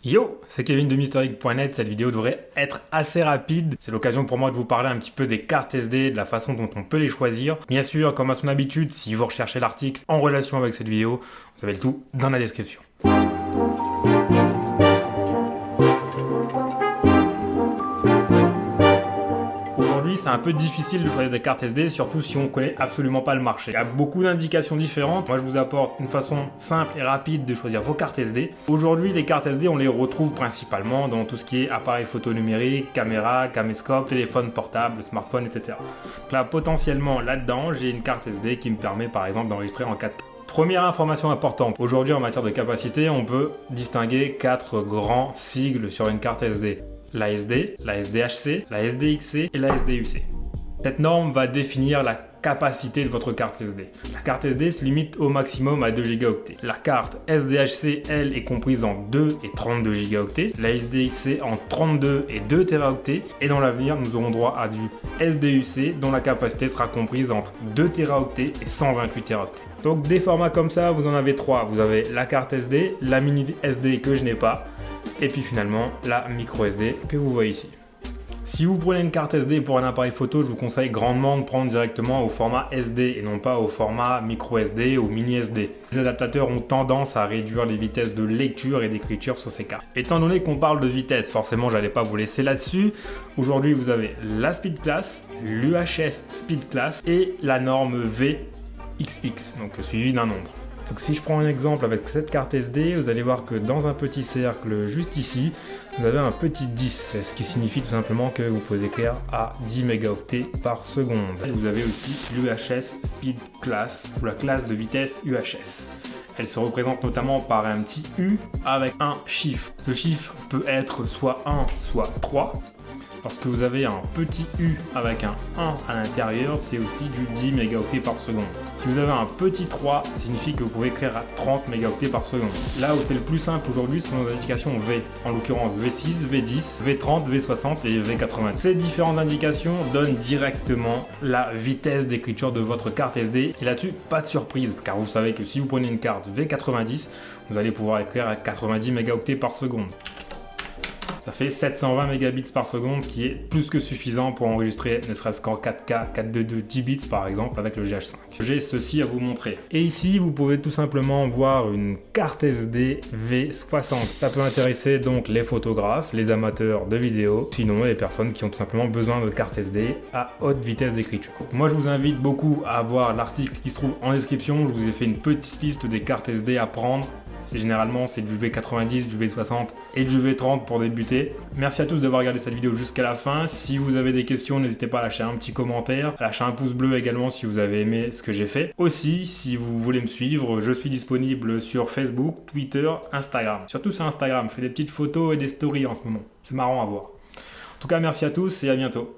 Yo, c'est Kevin de MrX.net. Cette vidéo devrait être assez rapide. C'est l'occasion pour moi de vous parler un petit peu des cartes SD, de la façon dont on peut les choisir. Bien sûr, comme à son habitude, si vous recherchez l'article en relation avec cette vidéo, vous avez le tout dans la description. Aujourd'hui, c'est un peu difficile de choisir des cartes SD, surtout si on ne connaît absolument pas le marché. Il y a beaucoup d'indications différentes. Moi, je vous apporte une façon simple et rapide de choisir vos cartes SD. Aujourd'hui, les cartes SD, on les retrouve principalement dans tout ce qui est appareil photo numérique, caméra, caméscope, téléphone portable, smartphone, etc. Donc là, potentiellement, là-dedans, j'ai une carte SD qui me permet, par exemple, d'enregistrer en 4K. Première information importante, aujourd'hui en matière de capacité, on peut distinguer 4 grands sigles sur une carte SD. La SD, la SDHC, la SDXC et la SDUC. Cette norme va définir la capacité de votre carte SD. La carte SD se limite au maximum à 2 Go. La carte SDHC, elle, est comprise en 2 et 32 Go. La SDXC en 32 et 2 Teraoctets. Et dans l'avenir, nous aurons droit à du SDUC dont la capacité sera comprise entre 2 Teraoctets et 128 Teraoctets. Donc des formats comme ça, vous en avez 3. Vous avez la carte SD, la mini SD que je n'ai pas, et puis finalement la micro SD que vous voyez ici. Si vous prenez une carte SD pour un appareil photo, je vous conseille grandement de prendre directement au format SD et non pas au format micro SD ou mini SD. Les adaptateurs ont tendance à réduire les vitesses de lecture et d'écriture sur ces cartes. Étant donné qu'on parle de vitesse, forcément j'allais pas vous laisser là-dessus. Aujourd'hui vous avez la Speed Class, l'UHS Speed Class et la norme VXX, donc suivi d'un nombre. Donc si je prends un exemple avec cette carte SD, vous allez voir que dans un petit cercle juste ici, vous avez un petit 10, ce qui signifie tout simplement que vous pouvez écrire à 10 mégaoctets par seconde. Vous avez aussi l'UHS Speed Class, ou la classe de vitesse UHS. Elle se représente notamment par un petit U avec un chiffre. Ce chiffre peut être soit 1, soit 3. Lorsque vous avez un petit U avec un 1 à l'intérieur, c'est aussi du 10 mégaoctets par seconde. Si vous avez un petit 3, ça signifie que vous pouvez écrire à 30 mégaoctets par seconde. Là où c'est le plus simple aujourd'hui, ce sont les indications V, en l'occurrence V6, V10, V30, V60 et V90. Ces différentes indications donnent directement la vitesse d'écriture de votre carte SD. Et là-dessus, pas de surprise, car vous savez que si vous prenez une carte V90, vous allez pouvoir écrire à 90 mégaoctets par seconde. Ça fait 720 mégabits par seconde, ce qui est plus que suffisant pour enregistrer ne serait-ce qu'en 4K, 422 10 bits par exemple avec le GH5. J'ai ceci à vous montrer. Et ici, vous pouvez tout simplement voir une carte SD V60. Ça peut intéresser donc les photographes, les amateurs de vidéos, sinon les personnes qui ont tout simplement besoin de cartes SD à haute vitesse d'écriture. Moi, je vous invite beaucoup à voir l'article qui se trouve en description. Je vous ai fait une petite liste des cartes SD à prendre. Généralement c'est du V90, du V60 et du V30 pour débuter. Merci à tous d'avoir regardé cette vidéo jusqu'à la fin. Si vous avez des questions, n'hésitez pas à lâcher un petit commentaire, à lâcher un pouce bleu également si vous avez aimé ce que j'ai fait. Aussi, si vous voulez me suivre, je suis disponible sur Facebook, Twitter, Instagram. Surtout sur Instagram, je fais des petites photos et des stories en ce moment. C'est marrant à voir. En tout cas, merci à tous et à bientôt.